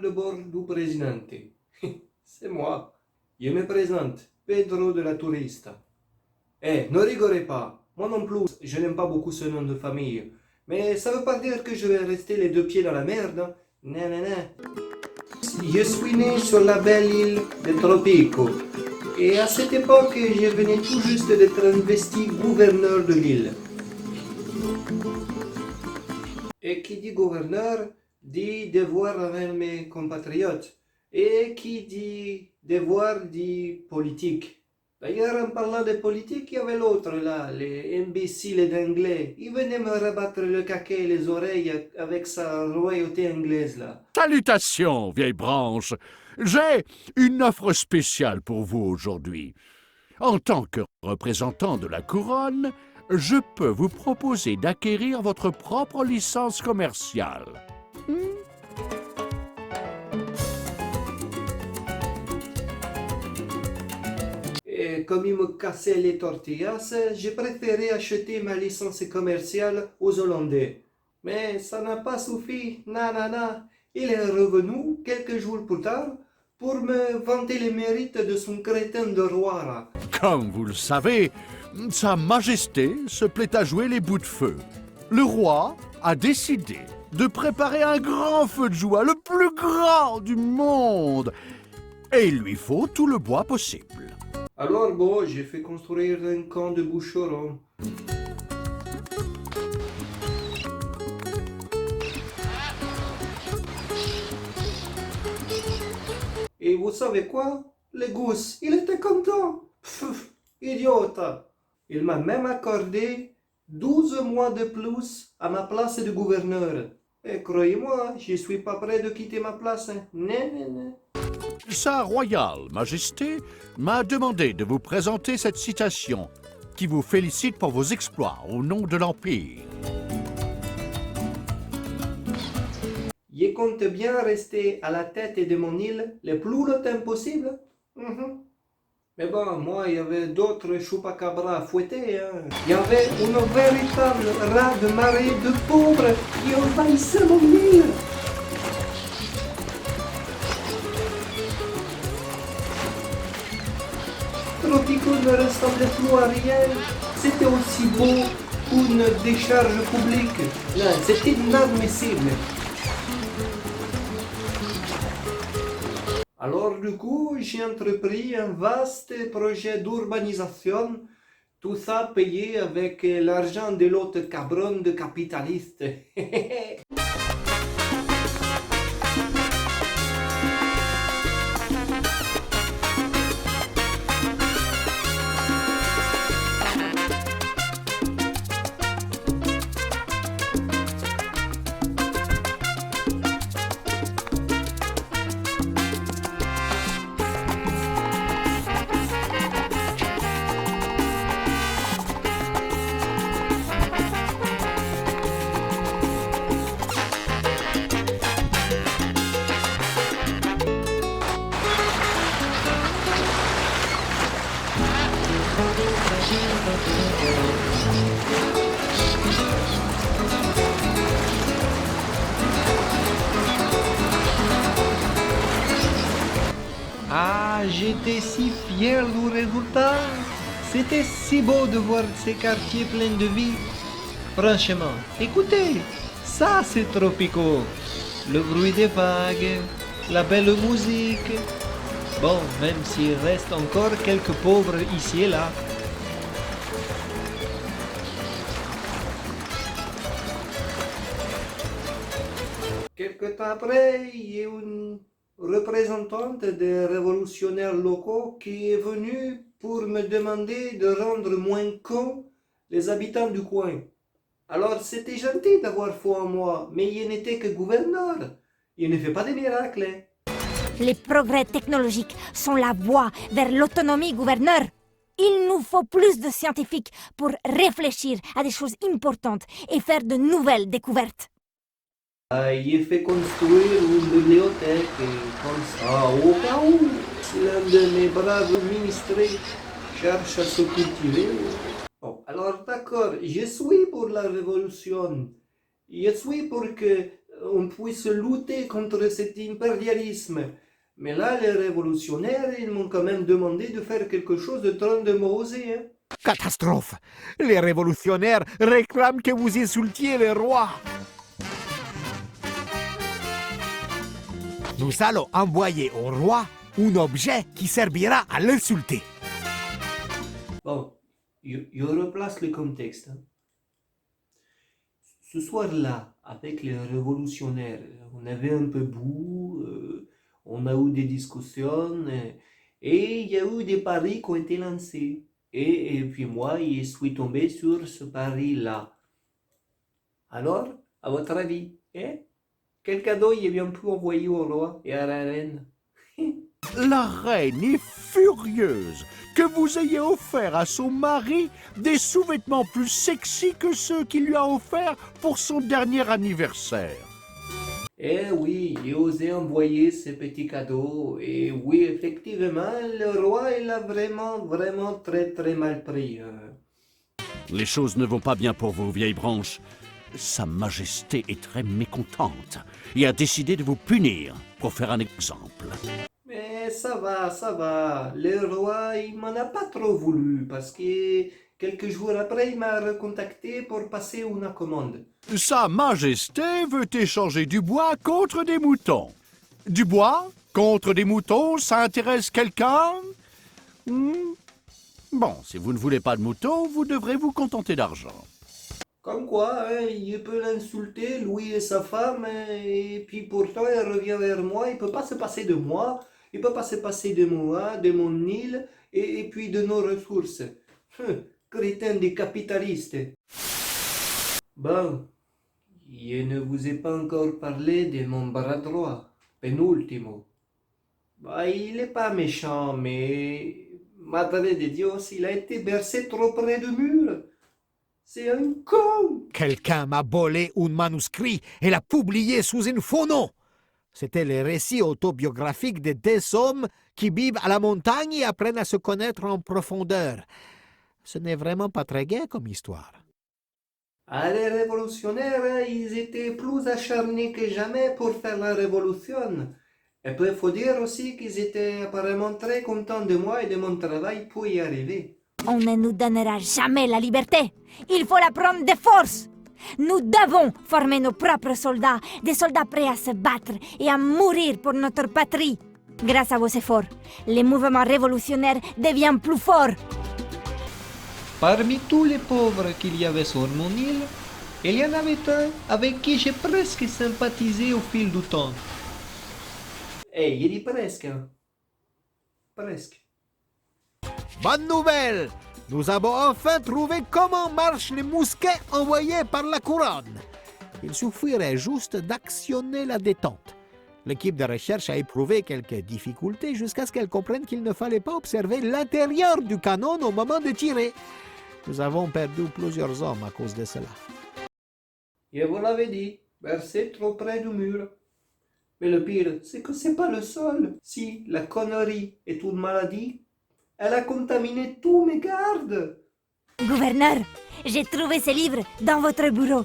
le bord du presidente. C'est moi. Je me présente, Pedro de la Turista. Eh, ne rigolez pas. Moi non plus, je n'aime pas beaucoup ce nom de famille. Mais ça veut pas dire que je vais rester les deux pieds dans la merde. Hein. Non, non, non. Je suis né sur la belle île de Tropico. Et à cette époque, je venais tout juste d'être investi gouverneur de l'île. Et qui dit gouverneur, dit devoir avec mes compatriotes. Et qui dit devoir, dit politique. D'ailleurs, en parlant de politique, il y avait l'autre là, les imbéciles d'anglais. Il venait me rabattre le caquet et les oreilles avec sa royauté anglaise là. Salutations, vieille branche. J'ai une offre spéciale pour vous aujourd'hui. En tant que représentant de la couronne, je peux vous proposer d'acquérir votre propre licence commerciale. Et comme il me cassait les tortillas, j'ai préféré acheter ma licence commerciale aux Hollandais. Mais ça n'a pas suffi, nanana. Il est revenu quelques jours plus tard pour me vanter les mérites de son crétin de roi là. Comme vous le savez, Sa Majesté se plaît à jouer les bouts de feu. Le roi a décidé de préparer un grand feu de joie, le plus grand du monde. Et il lui faut tout le bois possible. Alors bon, j'ai fait construire un camp de bûcherons. Et vous savez quoi? Le gosse, il était content. Pfff, idiote. Il m'a même accordé 12 mois de plus à ma place de gouverneur. Et croyez-moi, je suis pas prêt de quitter ma place. Hein. Non, non, non. Sa Royale Majesté m'a demandé de vous présenter cette citation qui vous félicite pour vos exploits au nom de l'Empire. Je compte bien rester à la tête de mon île le plus longtemps possible. Mais bon, moi, il y avait d'autres chupacabras à fouetter. Hein. Il y avait une véritable raz-de-marée de pauvres qui envahissaient mon île. Tropico ne ressemblait plus à rien. C'était aussi beau qu'une décharge publique. Non, c'était inadmissible. Alors du coup, j'ai entrepris un vaste projet d'urbanisation, tout ça payé avec l'argent de l'autre cabron de capitaliste. Ah, j'étais si fier du résultat. C'était si beau de voir ces quartiers pleins de vie. Franchement, écoutez, ça c'est Tropico. Le bruit des vagues, la belle musique. Bon, même s'il reste encore quelques pauvres ici et là. Quelque temps après, il y a une représentante des révolutionnaires locaux qui est venue pour me demander de rendre moins cons les habitants du coin. Alors c'était gentil d'avoir foi en moi, mais il n'était que gouverneur. Il ne fait pas de miracles. Hein. Les progrès technologiques sont la voie vers l'autonomie, gouverneur. Il nous faut plus de scientifiques pour réfléchir à des choses importantes et faire de nouvelles découvertes. Il fait construire une bibliothèque comme ça, au cas où l'un de mes braves ministres cherche à se cultiver. Bon, alors d'accord, je suis pour la révolution. Je suis pour que on puisse lutter contre cet impérialisme. Mais là, les révolutionnaires, ils m'ont quand même demandé de faire quelque chose de grandiose, hein. Catastrophe! Les révolutionnaires réclament que vous insultiez le roi. Nous allons envoyer au roi un objet qui servira à l'insulter. Bon, je replace le contexte, hein. Ce soir-là, avec les révolutionnaires, on avait un peu bu, on a eu des discussions, et il y a eu des paris qui ont été lancés. Et puis moi, je suis tombé sur ce pari-là. Alors, à votre avis, hein? Quel cadeau il est bien pu envoyer au roi et à la reine? La reine est furieuse que vous ayez offert à son mari des sous-vêtements plus sexy que ceux qu'il lui a offerts pour son dernier anniversaire. Eh oui, j'ai osé envoyer ce petit cadeau. Et oui, effectivement, le roi, il a vraiment très mal pris. Les choses ne vont pas bien pour vous, vieille branche. Sa Majesté est très mécontente et a décidé de vous punir pour faire un exemple. Mais ça va. Le roi, il m'en a pas trop voulu parce que quelques jours après, il m'a recontacté pour passer une commande. Sa Majesté veut échanger du bois contre des moutons. Du bois contre des moutons, ça intéresse quelqu'un? Bon, si vous ne voulez pas de moutons, vous devrez vous contenter d'argent. Comme quoi, hein, il peut l'insulter, lui et sa femme, et puis pourtant il revient vers moi, il peut pas se passer de moi, il peut pas se passer de moi, de mon île, et puis de nos ressources. Crétin des capitalistes. Bon, je ne vous ai pas encore parlé de mon bras droit, penultimo. Bah, il est pas méchant, mais Madre de Dios, il a été bercé trop près du mur. C'est un con! Quelqu'un m'a volé un manuscrit et l'a publié sous un faux nom. C'était le récit autobiographique de deux hommes qui vivent à la montagne et apprennent à se connaître en profondeur. Ce n'est vraiment pas très gai comme histoire. Ah, les révolutionnaires, hein, ils étaient plus acharnés que jamais pour faire la révolution. Et puis il faut dire aussi qu'ils étaient apparemment très contents de moi et de mon travail pour y arriver. On ne nous donnera jamais la liberté. Il faut la prendre de force. Nous devons former nos propres soldats, des soldats prêts à se battre et à mourir pour notre patrie. Grâce à vos efforts, le mouvement révolutionnaire devient plus fort. Parmi tous les pauvres qu'il y avait sur mon île, il y en avait un avec qui j'ai presque sympathisé au fil du temps. Eh, il dit presque, hein. Presque. Bonne nouvelle! Nous avons enfin trouvé comment marchent les mousquets envoyés par la couronne. Il suffirait juste d'actionner la détente. L'équipe de recherche a éprouvé quelques difficultés jusqu'à ce qu'elle comprenne qu'il ne fallait pas observer l'intérieur du canon au moment de tirer. Nous avons perdu plusieurs hommes à cause de cela. Je vous l'avais dit, bercé trop près du mur. Mais le pire, c'est que c'est pas le seul. Si la connerie est une maladie, elle a contaminé tous mes gardes. Gouverneur, j'ai trouvé ce livre dans votre bureau.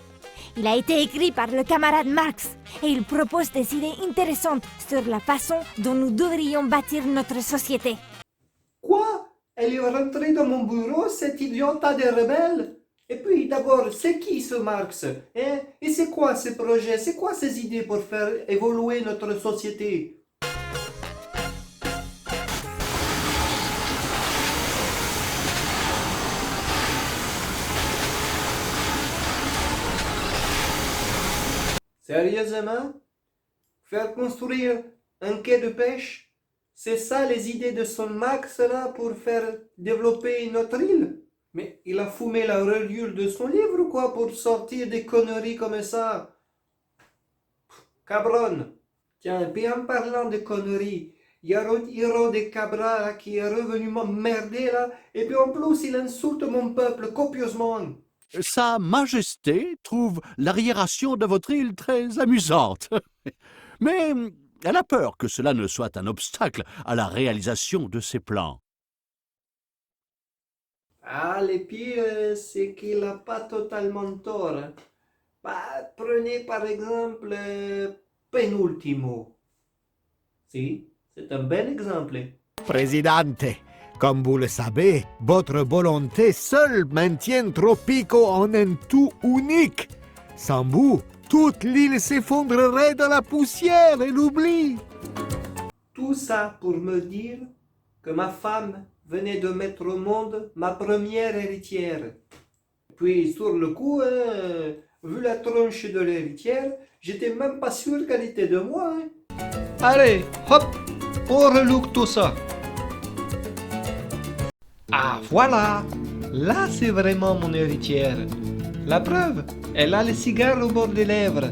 Il a été écrit par le camarade Marx et il propose des idées intéressantes sur la façon dont nous devrions bâtir notre société. Quoi? Elle est rentrée dans mon bureau, cette idiota de rebelle? Et puis d'abord, c'est qui ce Marx? Hein? Et c'est quoi ces projets? C'est quoi ces idées pour faire évoluer notre société? Sérieusement? Faire construire un quai de pêche? C'est ça les idées de son Max là pour faire développer notre île? Mais il a fumé la reliure de son livre ou quoi pour sortir des conneries comme ça? Cabron! Tiens, et puis en parlant de conneries, il y a un héros de Cabra là, qui est revenu m'emmerder là, et puis en plus il insulte mon peuple copieusement. Sa Majesté trouve l'arriération de votre île très amusante. Mais elle a peur que cela ne soit un obstacle à la réalisation de ses plans. Ah, le pire, c'est qu'il n'a pas totalement tort, hein. Bah, prenez par exemple Penultimo. Si, c'est un bel exemple. Présidente, comme vous le savez, votre volonté seule maintient Tropico en un tout unique. Sans vous, toute l'île s'effondrerait dans la poussière et l'oubli. Tout ça pour me dire que ma femme venait de mettre au monde ma première héritière. Puis sur le coup, vu la tronche de l'héritière, j'étais même pas sûr qu'elle était de moi. Allez, hop, on relook tout ça. Ah, voilà. Là, c'est vraiment mon héritière. La preuve, elle a le cigare au bord des lèvres.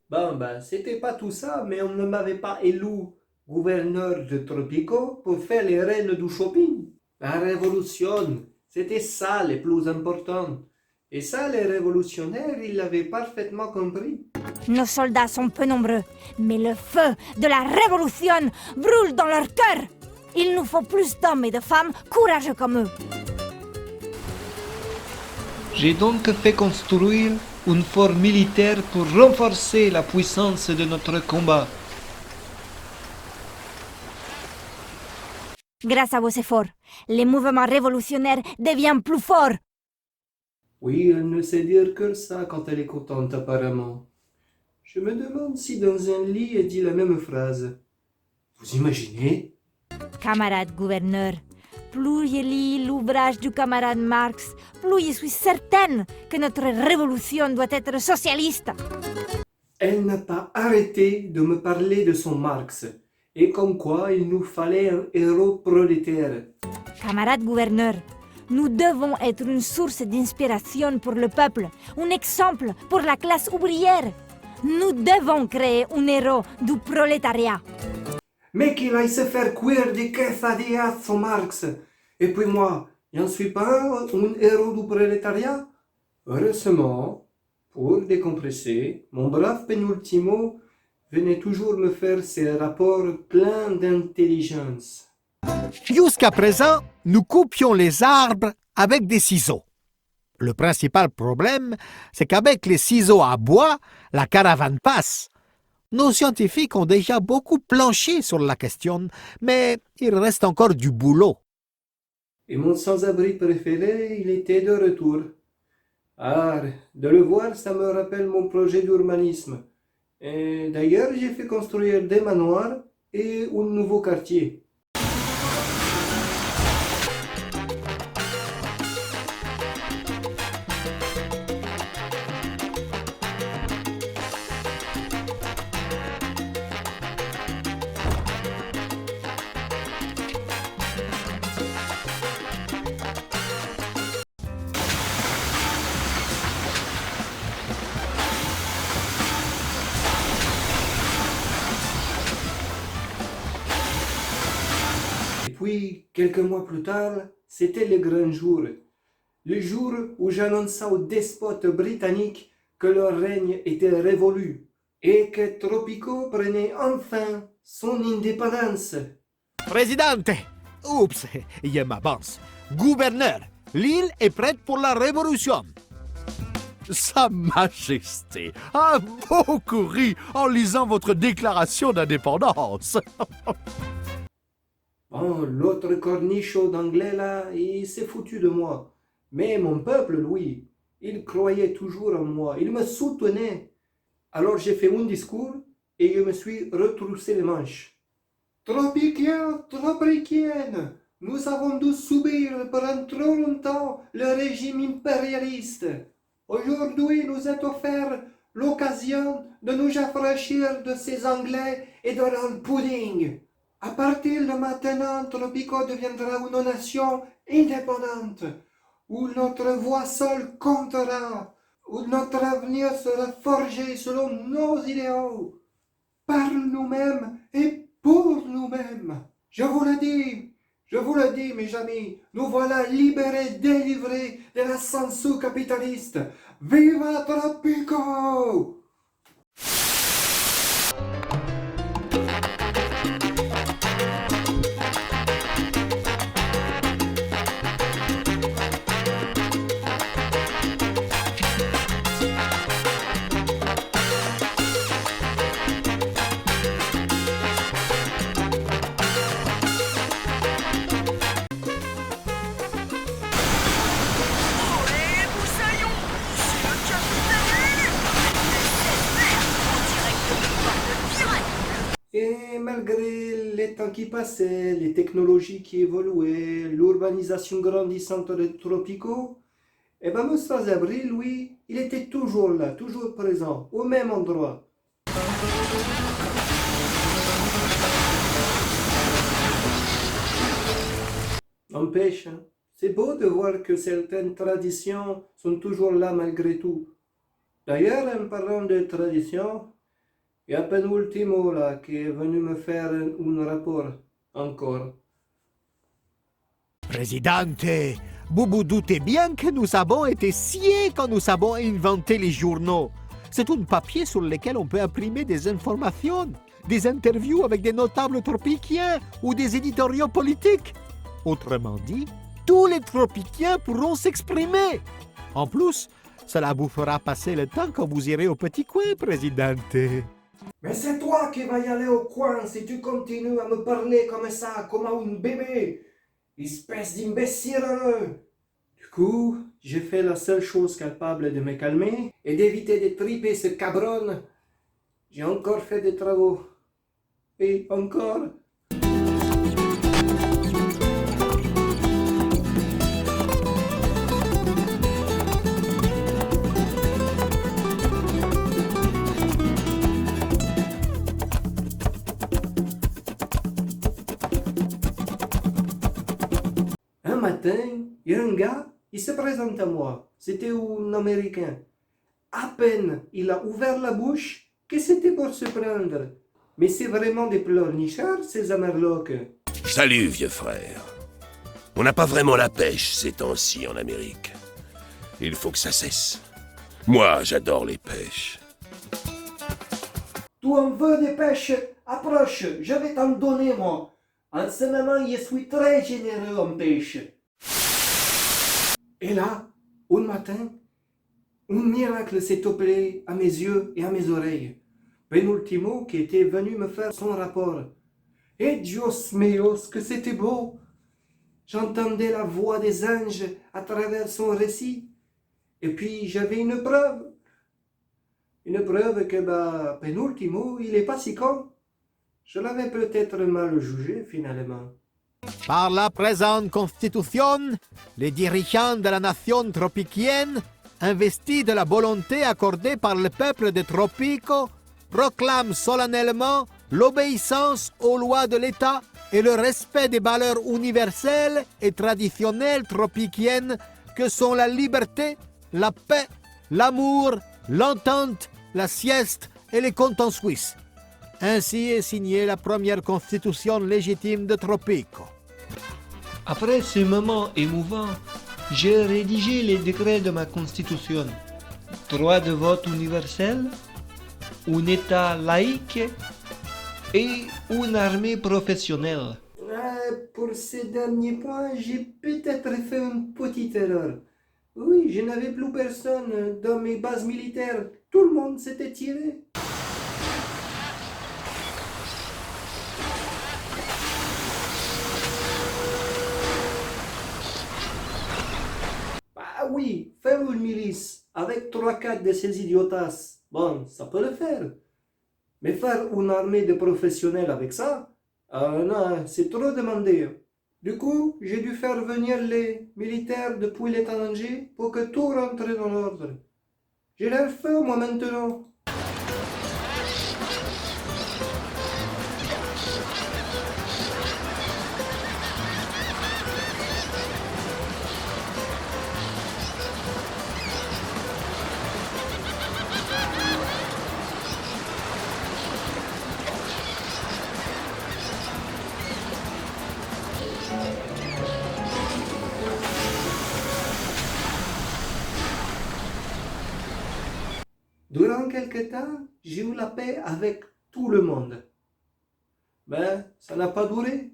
Bon, ben, c'était pas tout ça, mais on ne m'avait pas élu gouverneur de Tropico pour faire les reines du shopping. La révolution, c'était ça le plus important. Et ça, les révolutionnaires, ils l'avaient parfaitement compris. Nos soldats sont peu nombreux, mais le feu de la révolution brûle dans leur cœur. Il nous faut plus d'hommes et de femmes courageux comme eux. J'ai donc fait construire un fort militaire pour renforcer la puissance de notre combat. Grâce à vos efforts, les mouvements révolutionnaires deviennent plus forts. Oui, elle ne sait dire que ça quand elle est contente, apparemment. Je me demande si dans un lit elle dit la même phrase. Vous imaginez? Camarade gouverneur, plus je lis l'ouvrage du camarade Marx, plus je suis certaine que notre révolution doit être socialiste. Elle n'a pas arrêté de me parler de son Marx, et comme quoi il nous fallait un héros prolétaire. Camarade gouverneur, nous devons être une source d'inspiration pour le peuple, un exemple pour la classe ouvrière. Nous devons créer un héros du prolétariat. Mais qu'il aille se faire cuire des quesadillas son Marx. Et puis moi, je ne suis pas un héros du prolétariat. Heureusement, pour décompresser, mon brave Penultimo venait toujours me faire ses rapports pleins d'intelligence. Jusqu'à présent, nous coupions les arbres avec des ciseaux. Le principal problème, c'est qu'avec les ciseaux à bois, la caravane passe. Nos scientifiques ont déjà beaucoup planché sur la question, mais il reste encore du boulot. Et mon sans-abri préféré, il était de retour. Ah, de le voir, ça me rappelle mon projet d'urbanisme. Et d'ailleurs, j'ai fait construire des manoirs et un nouveau quartier. Et puis, quelques mois plus tard, c'était le grand jour. Le jour où j'annonçais aux despotes britanniques que leur règne était révolu et que Tropico prenait enfin son indépendance. Présidente! Oups, je m'avance. Gouverneur, l'île est prête pour la révolution. Sa Majesté a beaucoup ri en lisant votre déclaration d'indépendance. Bon, l'autre cornichon d'anglais là, il s'est foutu de moi. Mais mon peuple, lui, il croyait toujours en moi, il me soutenait. Alors j'ai fait un discours et je me suis retroussé les manches. Tropiciens, tropiciennes, nous avons dû subir pendant trop longtemps le régime impérialiste. Aujourd'hui, nous est offert l'occasion de nous affranchir de ces Anglais et de leur pudding. À partir de maintenant, Tropico deviendra une nation indépendante, où notre voix seule comptera, où notre avenir sera forgé selon nos idéaux, par nous-mêmes et pour nous-mêmes. Je vous le dis, mes amis, nous voilà libérés, délivrés de la censure capitaliste. Viva Tropico! le temps qui passait, les technologies qui évoluaient, l'urbanisation grandissante des tropicaux, et ben Moussa Zabri, lui, il était toujours là, toujours présent, au même endroit. N'empêche, hein, c'est beau de voir que certaines traditions sont toujours là malgré tout. D'ailleurs, en parlant de tradition, il y a Penultimo là qui est venu me faire un rapport, encore. Présidente, vous vous doutez bien que nous avons été sciés quand nous avons inventé les journaux. C'est un papier sur lequel on peut imprimer des informations, des interviews avec des notables tropiciens ou des éditoriaux politiques. Autrement dit, tous les tropiciens pourront s'exprimer. En plus, cela vous fera passer le temps quand vous irez au petit coin, présidente. Mais c'est toi qui vas y aller au coin si tu continues à me parler comme ça, comme à un bébé. Espèce d'imbécile. Du coup, j'ai fait la seule chose capable de me calmer et d'éviter de triper ce cabron. J'ai encore fait des travaux. Et encore. Un matin, il y a un gars, il se présente à moi. C'était un Américain. À peine il a ouvert la bouche, que c'était pour se prendre. Mais c'est vraiment des pleurnichards, ces Amerlocs. Salut, vieux frère. On n'a pas vraiment la pêche ces temps-ci en Amérique. Il faut que ça cesse. Moi, j'adore les pêches. Tu en veux des pêches? Approche, je vais t'en donner, moi. En ce moment, je suis très généreux en pêche. Et là, un matin, un miracle s'est opéré à mes yeux et à mes oreilles. Penultimo qui était venu me faire son rapport. Et Dios mio, que c'était beau! J'entendais la voix des anges à travers son récit. Et puis j'avais une preuve. Une preuve que Penultimo, il est pas si con. Je l'avais peut-être mal jugé finalement. Par la présente constitution, les dirigeants de la nation tropicienne, investis de la volonté accordée par le peuple des Tropiques, proclament solennellement l'obéissance aux lois de l'État et le respect des valeurs universelles et traditionnelles tropiciennes que sont la liberté, la paix, l'amour, l'entente, la sieste et les comptes en Suisse. Ainsi est signée la première constitution légitime de Tropico. Après ce moment émouvant, j'ai rédigé les décrets de ma constitution. Droit de vote universel, un État laïque et une armée professionnelle. Pour ces derniers points, j'ai peut-être fait une petite erreur. Oui, je n'avais plus personne dans mes bases militaires. Tout le monde s'était tiré. Ah oui, faire une milice avec 3-4 de ces idiotas, bon, ça peut le faire. Mais faire une armée de professionnels avec ça, non, c'est trop demandé. Du coup, j'ai dû faire venir les militaires depuis l'étranger pour que tout rentre dans l'ordre. J'ai l'air fort, moi, maintenant. Durant quelque temps, j'ai eu la paix avec tout le monde. Mais ça n'a pas duré.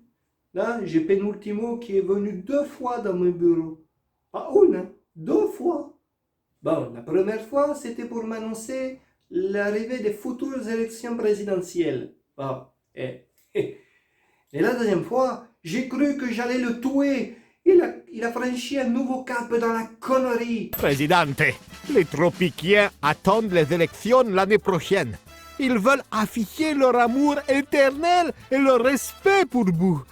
Là, j'ai Penultimo qui est venu 2 fois dans mon bureau. Pas une, hein, 2 fois. Bon, la première fois, c'était pour m'annoncer l'arrivée des futures élections présidentielles. Bon, et la deuxième fois, j'ai cru que j'allais le tuer. Il a franchi un nouveau cap dans la connerie. Présidente, les Tropiciens attendent les élections l'année prochaine. Ils veulent afficher leur amour éternel et leur respect pour vous.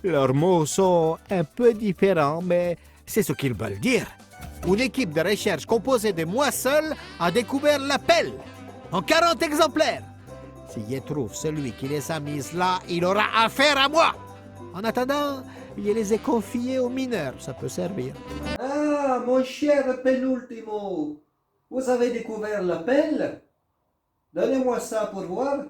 Leurs mots sont un peu différents, mais c'est ce qu'ils veulent dire. Une équipe de recherche composée de moi seul a découvert l'appel en 40 exemplaires. Si je trouve celui qui les a mises là, il aura affaire à moi. En attendant, je les ai confiés aux mineurs, ça peut servir. Ah, mon cher Penultimo, vous avez découvert l'appel? Donnez-moi ça pour voir.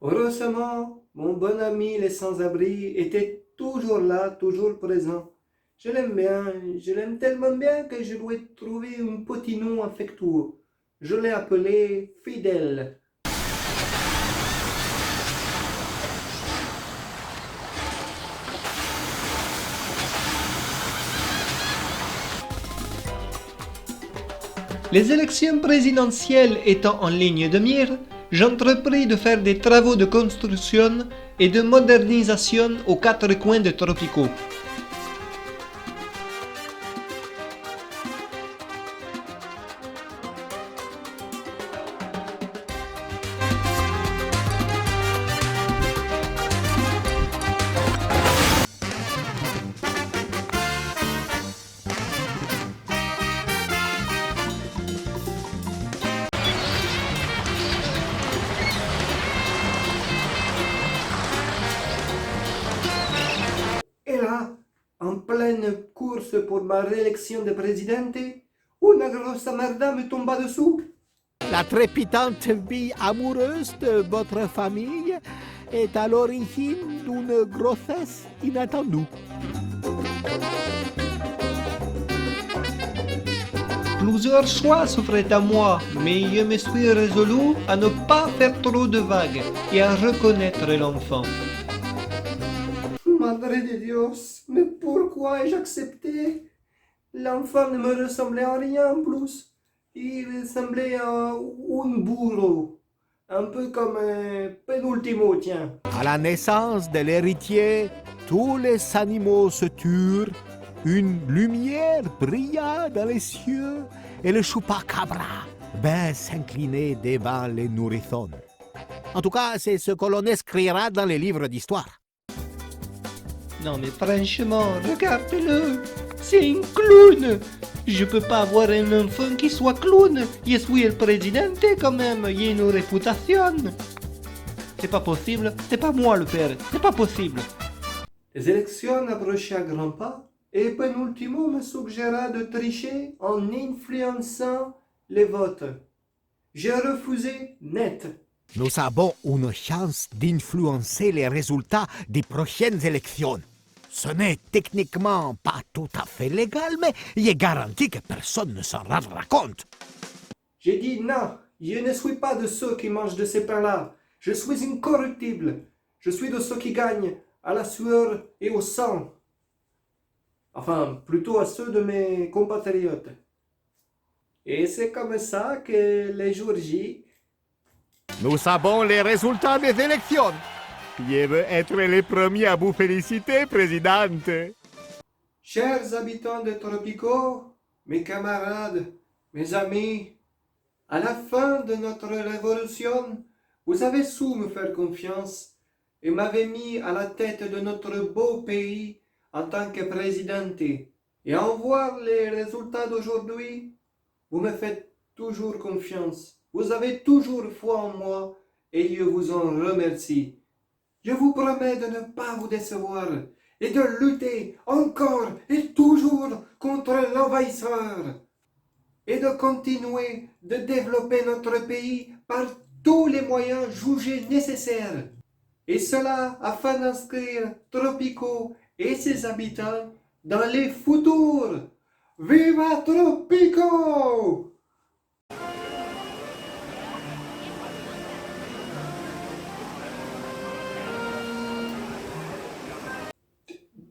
Heureusement, mon bon ami les sans-abri était toujours là, toujours présent. Je l'aime bien, je l'aime tellement bien que je lui ai trouvé un petit nom affectueux. Je l'ai appelé Fidèle. Les élections présidentielles étant en ligne de mire, j'entrepris de faire des travaux de construction et de modernisation aux quatre coins de Tropico. Et là, en pleine course pour ma réélection de présidente, une grosse merda me tomba dessous. La trépidante vie amoureuse de votre famille est à l'origine d'une grossesse inattendue. Plusieurs choix s'offraient à moi, mais je me suis résolu à ne pas faire trop de vagues et à reconnaître l'enfant. Madre de Dios, mais pourquoi ai-je accepté? L'enfant ne me ressemblait à rien en plus. Il ressemblait à un bourreau. Un peu comme Penultimo, tiens. À la naissance de l'héritier, tous les animaux se turent, une lumière brilla dans les cieux et le chupacabra vint s'incliner devant les nourrissons. En tout cas, c'est ce que l'on écrira dans les livres d'histoire. Non mais franchement, regardez-le, c'est un clown. Je peux pas avoir un enfant qui soit clown. Je suis le président quand même, il y a une réputation. C'est pas possible, c'est pas moi le père, c'est pas possible. Les élections approchaient à grands pas et Penultimo me suggéra de tricher en influençant les votes. J'ai refusé net. Nous avons une chance d'influencer les résultats des prochaines élections. Ce n'est techniquement pas tout à fait légal, mais il est garanti que personne ne s'en rendra compte. J'ai dit non, je ne suis pas de ceux qui mangent de ces pains-là. Je suis incorruptible. Je suis de ceux qui gagnent à la sueur et au sang. Enfin, plutôt à ceux de mes compatriotes. Et c'est comme ça que les jours J, Nous savons les résultats des élections. Je veux être les premiers à vous féliciter, présidente. chers habitants de Tropico, mes camarades, mes amis, à la fin de notre révolution, vous avez su me faire confiance et m'avez mis à la tête de notre beau pays en tant que présidente. Et en voir les résultats d'aujourd'hui, vous me faites toujours confiance. Vous avez toujours foi en moi et je vous en remercie. Je vous promets de ne pas vous décevoir et de lutter encore et toujours contre l'envahisseur et de continuer de développer notre pays par tous les moyens jugés nécessaires. Et cela afin d'inscrire Tropico et ses habitants dans les futurs. Viva Tropico!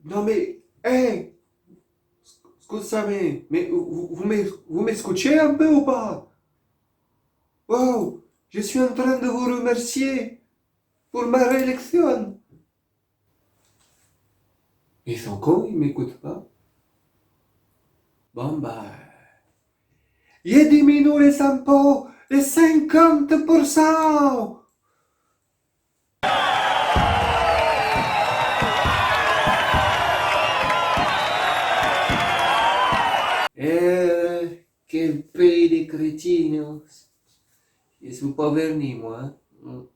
Non mais, hé, scusami, mais vous m'écoutez un peu ou pas? Wow, je suis en train de vous remercier pour ma réélection. Ils sont cons, ils m'écoutent pas. Bon bah, Je diminue les impôts de 50%. Quel pays de crétinos. Je suis pas venu, moi. Hein.